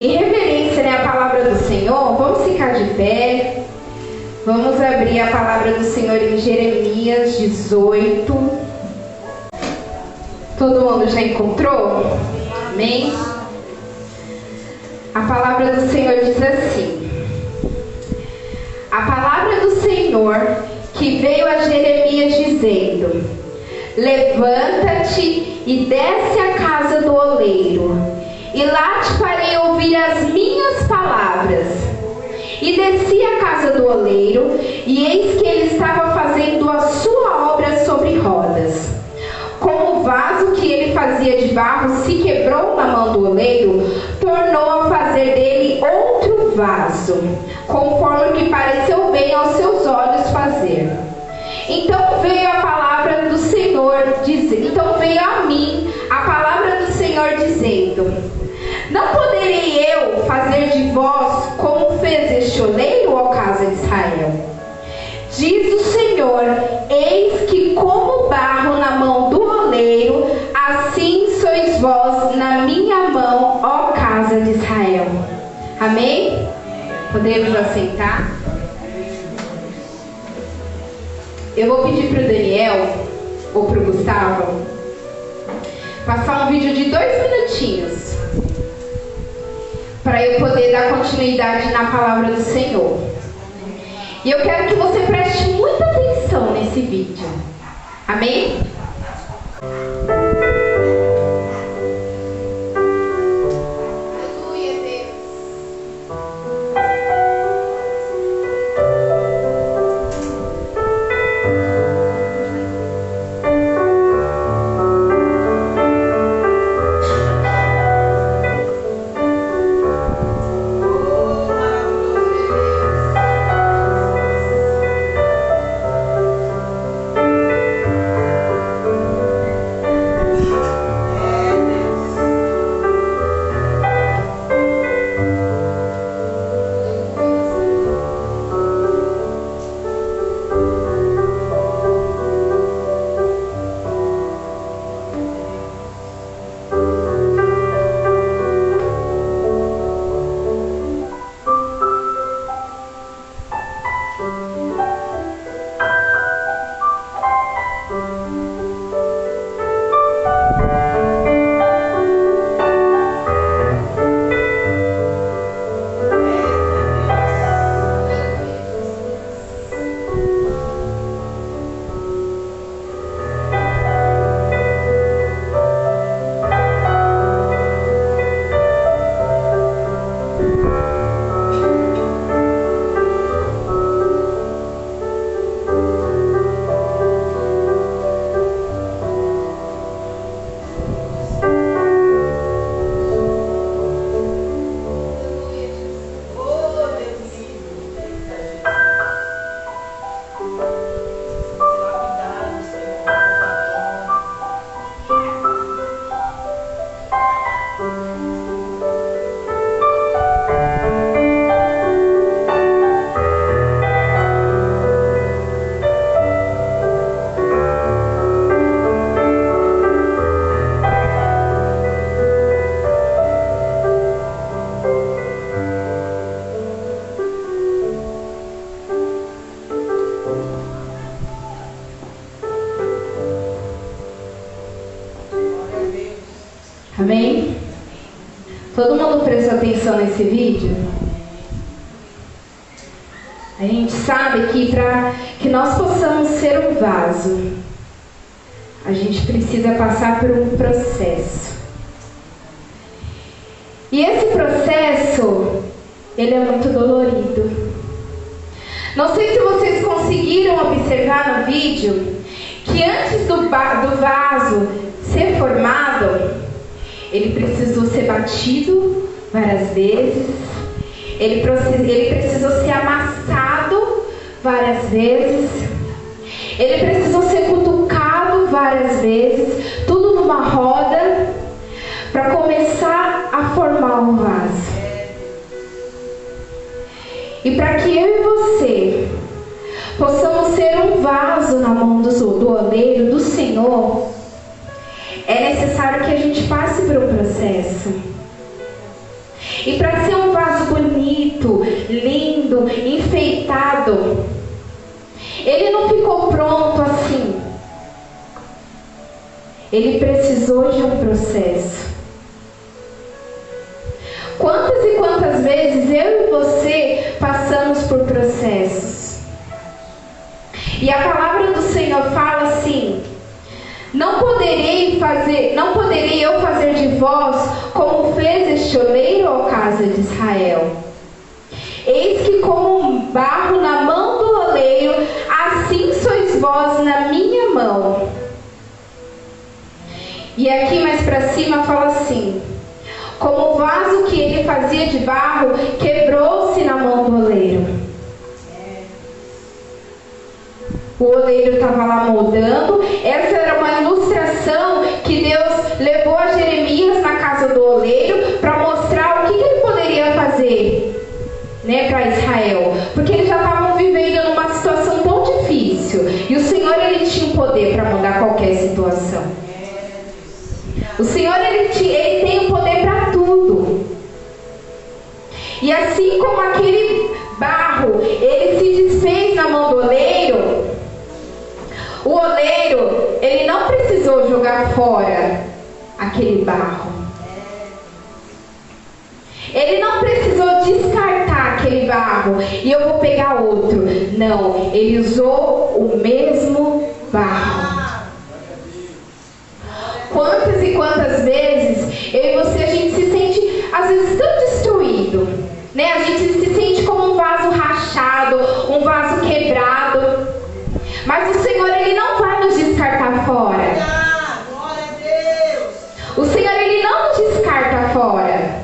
Em reverência, à palavra do Senhor, vamos ficar de pé. Vamos abrir a palavra do Senhor em Jeremias 18. Todo mundo já encontrou? Amém? A palavra do Senhor diz assim: a palavra do Senhor que veio a Jeremias dizendo: levanta-te e desce à casa do oleiro, e lá te farei ouvir as minhas palavras. E desci à casa do oleiro, e eis que ele estava fazendo a sua obra sobre rodas. Como o vaso que ele fazia de barro se quebrou na mão do oleiro, tornou a fazer dele outro vaso, conforme o que pareceu bem aos seus olhos fazer. Então veio a palavra do Senhor, então veio a mim a palavra do Senhor dizendo: não poderei eu fazer de vós como fez este oleiro, ó casa de Israel? Diz o Senhor: eis que como barro na mão do oleiro, assim sois vós na minha mão, ó casa de Israel. Amém? Podemos assentar? Eu vou pedir para o Daniel ou para o Gustavo passar um vídeo de 2 minutinhos, para eu poder dar continuidade na palavra do Senhor. E eu quero que você preste muita atenção nesse vídeo. Amém? Amém? Todo mundo prestou atenção nesse vídeo? A gente sabe que para que nós possamos ser um vaso, a gente precisa passar por um processo. E esse processo, ele é muito dolorido. Não sei se vocês conseguiram observar no vídeo que antes do vaso ser formado, ele precisou ser batido várias vezes, ele precisou ser amassado várias vezes, ele precisou ser cutucado várias vezes, tudo numa roda, para começar a formar um vaso. E para que eu e você possamos ser um vaso na mão do oleiro, do Senhor, é necessário que a gente passe por um processo. E para ser um vaso bonito, lindo, enfeitado, ele não ficou pronto assim. Ele precisou de um processo. Quantas e quantas vezes eu e você passamos por processos? E a palavra do Senhor fala assim: não poderei eu fazer de vós como fez este oleiro, ó casa de Israel. Eis que como um barro na mão do oleiro, assim sois vós na minha mão. E aqui mais para cima fala assim: como o vaso que ele fazia de barro quebrou-se na mão do oleiro. O oleiro estava lá moldando. Essa era uma ilustração que Deus levou a Jeremias na casa do oleiro para mostrar o que ele poderia fazer, né, para Israel. Porque eles já estavam vivendo numa situação tão difícil. E o Senhor, ele tinha o poder para mudar qualquer situação. O Senhor, ele tem o poder para tudo. E assim como aquele barro, ele se desfez na mão do oleiro, o oleiro, ele não precisou jogar fora aquele barro. Ele não precisou descartar aquele barro e eu vou pegar outro. Não, ele usou o mesmo barro. Quantas e quantas vezes eu e você, a gente se sente às vezes tão destruído, né? A gente se sente como um vaso rachado, um vaso quebrado. Mas o Senhor, ele não vai nos descartar fora. Glória a Deus. O Senhor, ele não nos descarta fora.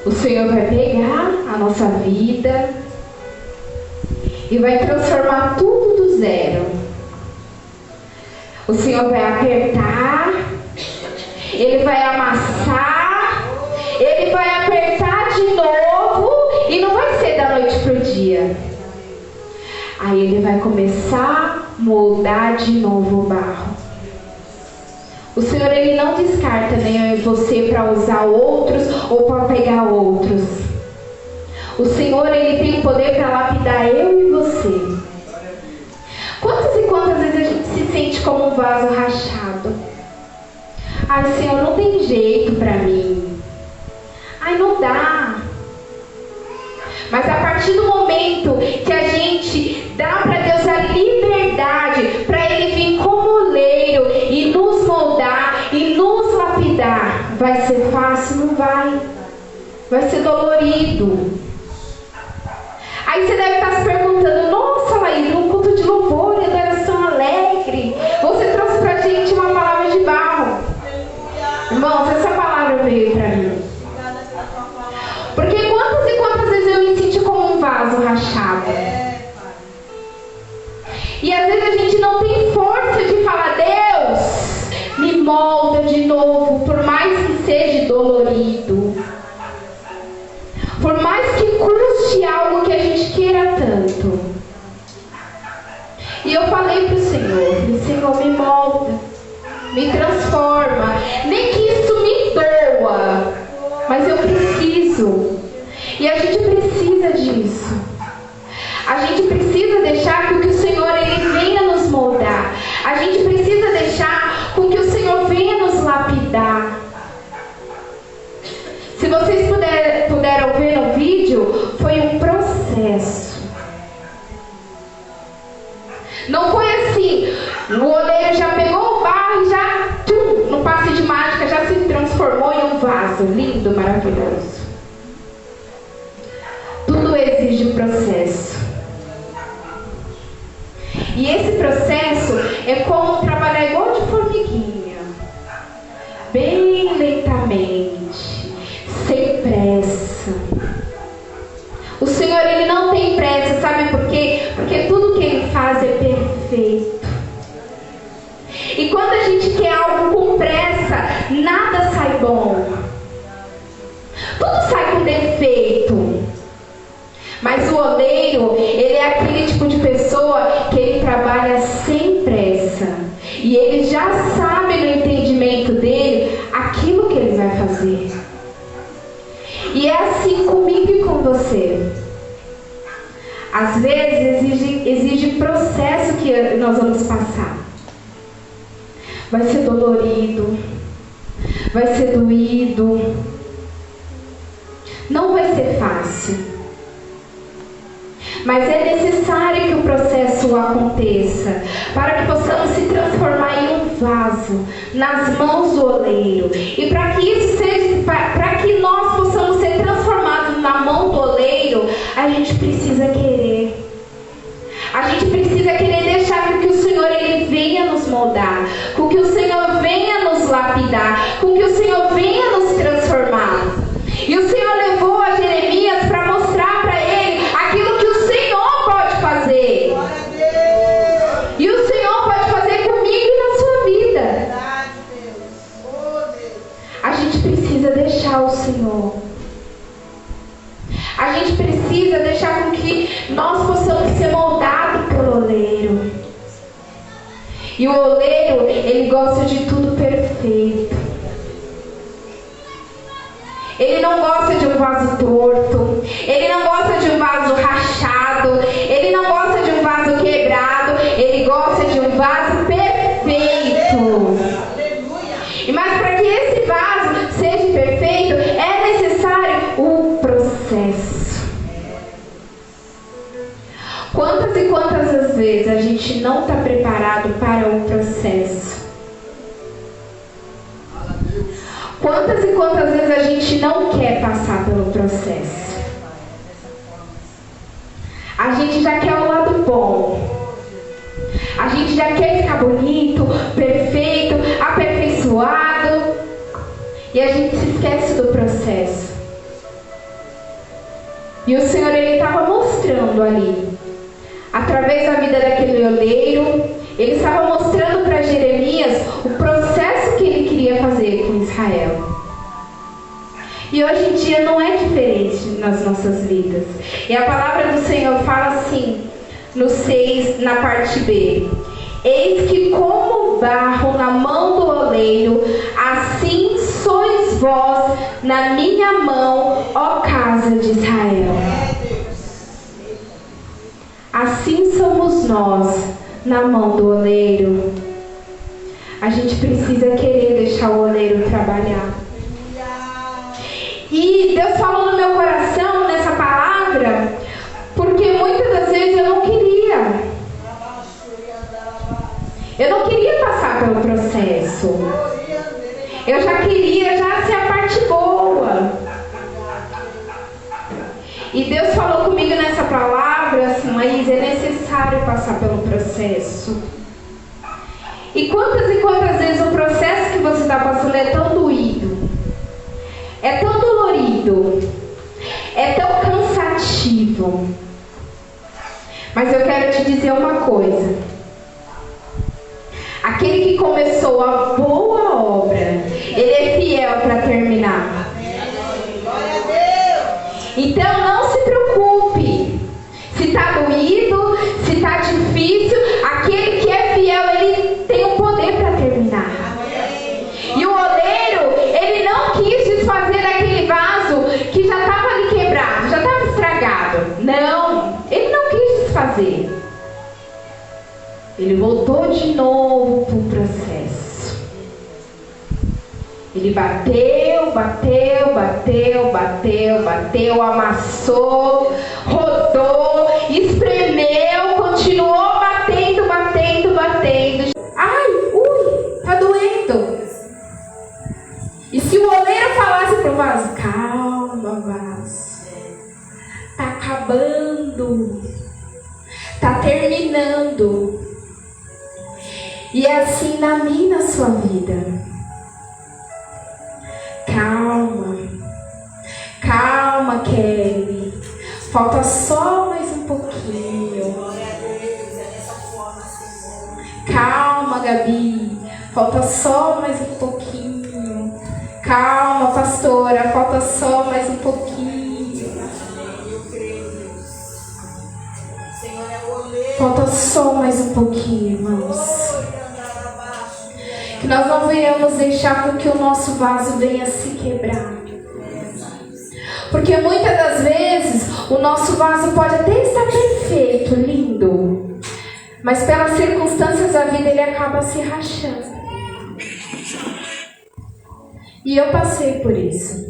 O Senhor vai pegar a nossa vida e vai transformar tudo do zero. O Senhor vai apertar, ele vai amassar, ele vai apertar de novo e não vai ser da noite para o dia. Aí ele vai começar a moldar de novo o barro. O Senhor, ele não descarta nem eu e você para usar outros ou para pegar outros. O Senhor, ele tem o poder para lapidar eu e você. Quantas e quantas vezes a gente se sente como um vaso rachado? Ai, Senhor, não tem jeito para mim. Ai, não dá. Mas a partir do momento que a gente dá para Deus a liberdade para Ele vir como oleiro e nos moldar e nos lapidar, vai ser fácil? Não vai. Vai ser dolorido. Aí você deve estar se perguntando: nossa, Laís, um culto de louvor, eu era tão alegre. Você trouxe pra gente uma palavra de barro. Irmãos, essa palavra veio para mim. Porque quantas e quantas vezes eu me senti como um vaso rachado. E às vezes a gente não tem força de falar: Deus, me molda de novo, por mais que seja dolorido. Por mais que custe algo que a gente queira tanto. E eu falei para o Senhor, me molda, me transforma. Nem que isso me doa, mas eu preciso. E a gente precisa disso. A gente precisa deixar que o Senhor, ele venha nos moldar. A gente precisa deixar com que o Senhor venha nos lapidar. Se vocês puderam ver no vídeo, foi um processo. Não foi assim, o oleiro já pegou o barro e já, no passe de mágica, já se transformou em um vaso lindo, maravilhoso. Tudo exige um processo. E esse processo é como trabalhar igual de formiguinha. Bem lentamente, sem pressa. O Senhor, ele não tem pressa, sabe por quê? Porque tudo que ele faz é perfeito. E quando a gente quer algo com pressa, nada sai bom. Tudo sai com defeito. Mas o oleiro, ele é aquele tipo de pessoa que ele trabalha sem pressa. E ele já sabe no entendimento dele aquilo que ele vai fazer. é assim comigo e com você. Às vezes exige processo que nós vamos passar. Vai ser dolorido, vai ser doído, não vai ser fácil. Mas é necessário que o processo aconteça para que possamos se transformar em um vaso nas mãos do oleiro. E para que isso seja, para que nós possamos ser transformados na mão do oleiro, a gente precisa querer. A gente precisa querer deixar com que o Senhor ele venha nos moldar, com que o Senhor venha nos lapidar, com que o Senhor venha nos transformar. E o Senhor levou a Jeremias para mostrar para ele aquilo que o Senhor pode fazer. E o Senhor pode fazer comigo e na sua vida. A gente precisa deixar o Senhor. A gente precisa deixar com que nós possamos ser moldados pelo oleiro. E o oleiro, ele gosta de tudo perfeito. Ele não gosta de um vaso torto. Ele não gosta de um vaso rachado. Ele não gosta de um vaso quebrado. Ele gosta de um vaso perfeito. Mas para que esse vaso seja perfeito, é necessário o processo. Quantas e quantas as vezes a gente não está preparado para o processo? Quantas e quantas vezes a gente não quer passar pelo processo? A gente já quer o lado bom. A gente já quer ficar bonito, perfeito, aperfeiçoado. E a gente se esquece do processo. E o Senhor, ele estava mostrando ali, através da vida daquele oleiro, ele estava mostrando para Jeremias o processo que ele queria fazer com Israel. E hoje em dia não é diferente nas nossas vidas. E a palavra do Senhor fala assim, no 6, na parte B: eis que como barro na mão do oleiro, assim sois vós na minha mão, ó casa de Israel. Assim somos nós na mão do oleiro. A gente precisa querer deixar o oleiro trabalhar. E Deus falou no meu coração nessa palavra, porque muitas das vezes eu não queria. Eu não queria passar pelo processo. Eu já queria ser a parte boa. E Deus falou comigo nessa palavra assim: mas é necessário passar pelo processo. E quantas vezes o processo que você está passando é tão doído, é tão dolorido, é tão cansativo. Mas eu quero te dizer uma coisa: aquele que começou a boa obra, ele é fiel para terminar. Então não se preocupe se está doído, se está difícil. Aquele que é fiel, ele tem o poder para terminar. E o oleiro, ele não quis desfazer daquele vaso que já estava ali quebrado, já estava estragado. Não, ele não quis desfazer. Ele voltou de novo para o processo. Ele bateu, amassou, rodou, espremeu, continuou batendo. Ai, tá doendo. E se o oleiro falasse pro vaso: calma, vaso, tá acabando, tá terminando. E é assim na minha e na sua vida. Calma, Kelly. Falta só mais um pouquinho. Calma, Gabi. Falta só mais um pouquinho. Calma, pastora. Falta só mais um pouquinho. Falta só mais um pouquinho, irmãos. Que nós não venhamos deixar com que o nosso vaso venha se quebrar. Porque muitas das vezes o nosso vaso pode até estar perfeito, lindo, mas pelas circunstâncias da vida ele acaba se rachando. E eu passei por isso.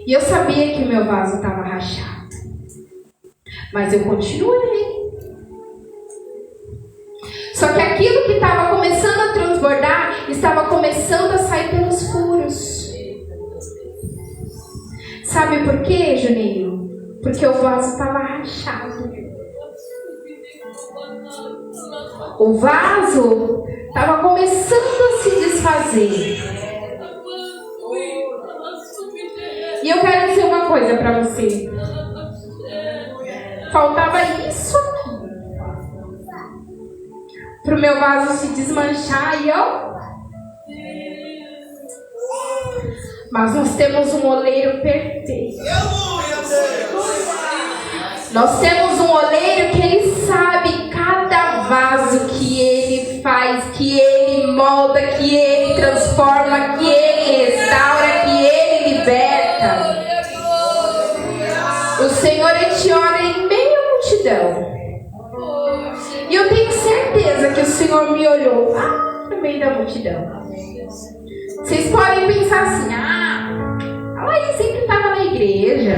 E eu sabia que o meu vaso estava rachado. Mas eu continuei. Só que aquilo que estava começando a transbordar, estava começando a sair pelos furos. Sabe por quê, Juninho? Porque o vaso estava rachado. O vaso estava começando a se desfazer. E eu quero dizer uma coisa para você. Faltava isso aqui para o meu vaso se desmanchar e ó. Mas nós temos um oleiro perfeito. Nós temos um oleiro que ele sabe cada vaso que ele faz, que ele molda, que ele transforma, que ele restaura, que ele liberta. O Senhor, ele te olha em meio à multidão. E eu tenho certeza que o Senhor me olhou lá no meio da multidão. Vocês podem pensar assim, a Laís sempre estava na igreja.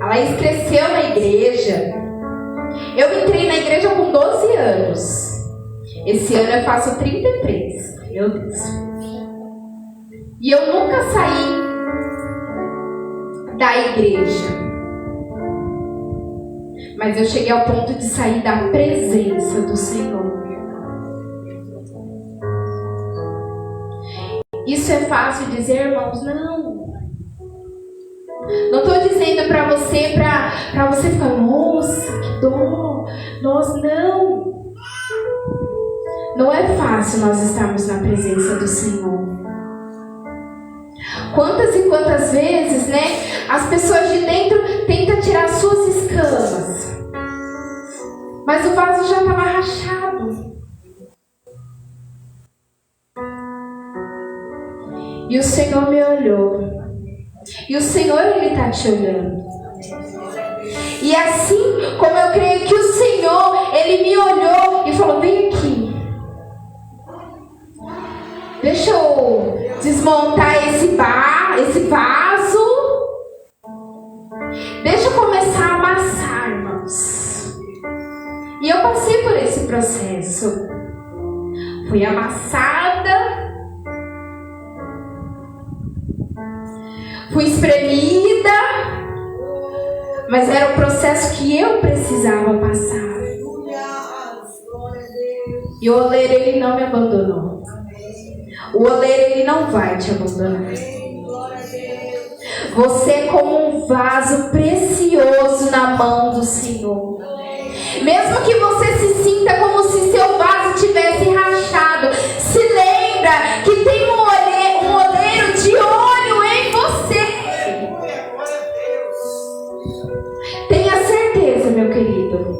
A Laís cresceu na igreja. Eu entrei na igreja com 12 anos. Esse ano eu faço 33. Meu Deus. E eu nunca saí da igreja. Mas eu cheguei ao ponto de sair da presença do Senhor. Isso é fácil dizer, irmãos? Não. Não estou dizendo para você, para você ficar, nossa, que dor. Nós não. Não é fácil nós estarmos na presença do Senhor. Quantas e quantas vezes, né? As pessoas de dentro tentam tirar suas escamas. Mas o vaso já estava rachado. E o Senhor me olhou. E o Senhor, ele está te olhando. E assim como eu creio que o Senhor, ele me olhou e falou, vem aqui. Deixa eu desmontar esse vaso. Deixa eu começar a amassar, irmãos. E eu passei por esse processo. Fui amassada. Fui espremida, mas era o processo que eu precisava passar. E o oleiro, ele não me abandonou. O oleiro, ele não vai te abandonar. Você é como um vaso precioso na mão do Senhor. Mesmo que você se sinta como se seu vaso tivesse rachado, se lembra que tem um oleiro de olho em você. Tenha certeza, meu querido.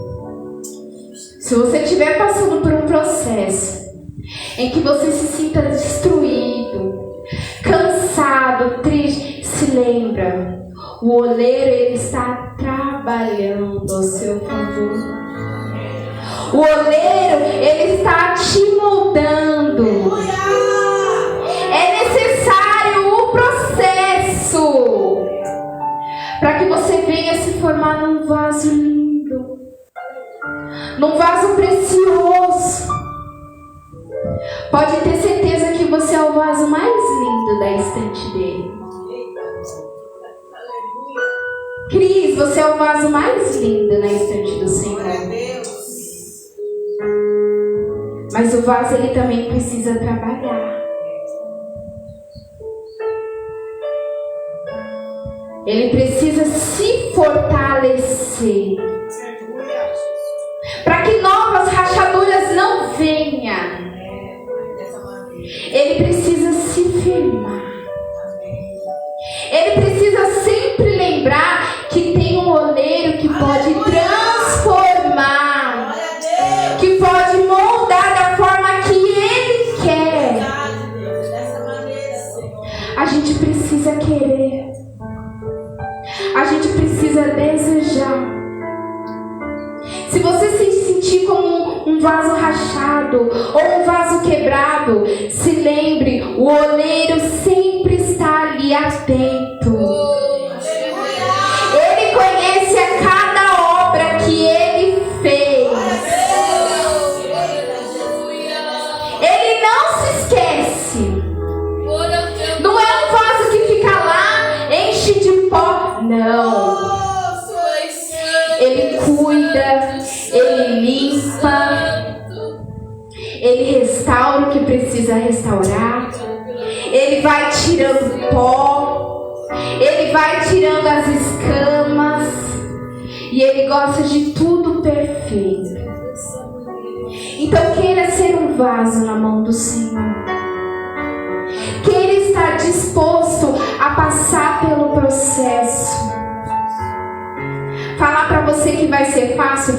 Se você estiver passando por um processo em que você se sinta destruído, cansado, triste, se lembra, o oleiro, ele está trabalhando ao seu favor. O oleiro, ele está te moldando. É necessário o processo para que você venha se formar num vaso lindo, num vaso precioso. Pode ter certeza que você é o vaso mais lindo da estante dele. Cris, você é o vaso mais lindo na estante do Senhor. Mas o vaso, ele também precisa trabalhar. Ele precisa se fortalecer. Para que novas rachaduras não venham. Ele precisa se firmar. Ele precisa sempre lembrar que tem um oleiro que pode transformar, que pode moldar da forma que ele quer. A gente precisa precisa desejar. Se você se sentir como um vaso rachado ou um vaso quebrado, se lembre, o oleiro sempre está ali atento. Ele conhece a cada obra que ele fez. Ele não se esquece. Não é um vaso que fica lá, enche de pó. Não. Ele cuida, ele limpa, ele restaura o que precisa restaurar, ele vai tirando pó, ele vai tirando as escamas, e ele gosta de tudo perfeito. Então queira ser um vaso na mão do Senhor. Queira estar disposto a passar pelo processo. Falar para você que vai ser fácil?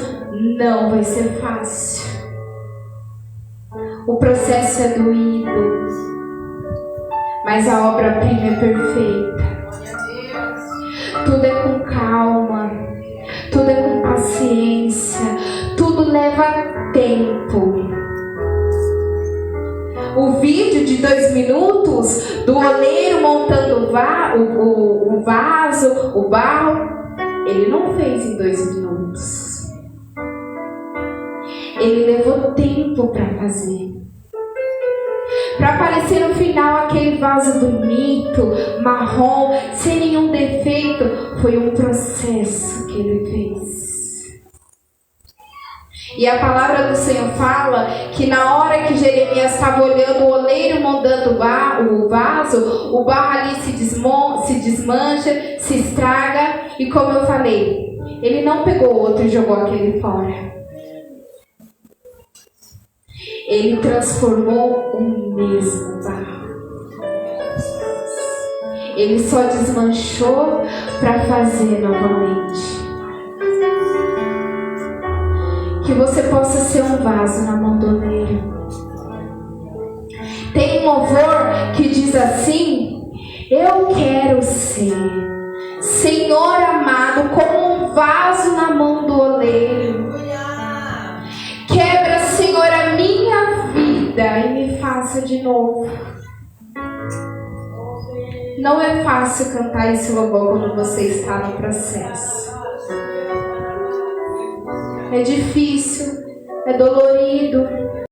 Não vai ser fácil. O processo é doído, mas a obra-prima é perfeita. Tudo é com calma, tudo é com paciência, tudo leva tempo. O vídeo de 2 minutos do oleiro montando o vaso, o barro, ele não fez em 2 minutos. Ele levou tempo para fazer. Para aparecer no final aquele vaso bonito, marrom, sem nenhum defeito, foi um processo que ele fez. E a palavra do Senhor fala que na hora que Jeremias estava olhando o oleiro montando o vaso, o barro ali se desmancha, se estraga, e como eu falei, ele não pegou outro e jogou aquele fora. Ele transformou o mesmo barro. Ele só desmanchou para fazer novamente. Que você possa ser um vaso na mão do oleiro. Tem um louvor que diz assim: eu quero ser, Senhor amado, como um vaso na mão do oleiro. Quebra, Senhor, a minha vida e me faça de novo. Não é fácil cantar esse louvor quando você está no processo. É difícil, é dolorido,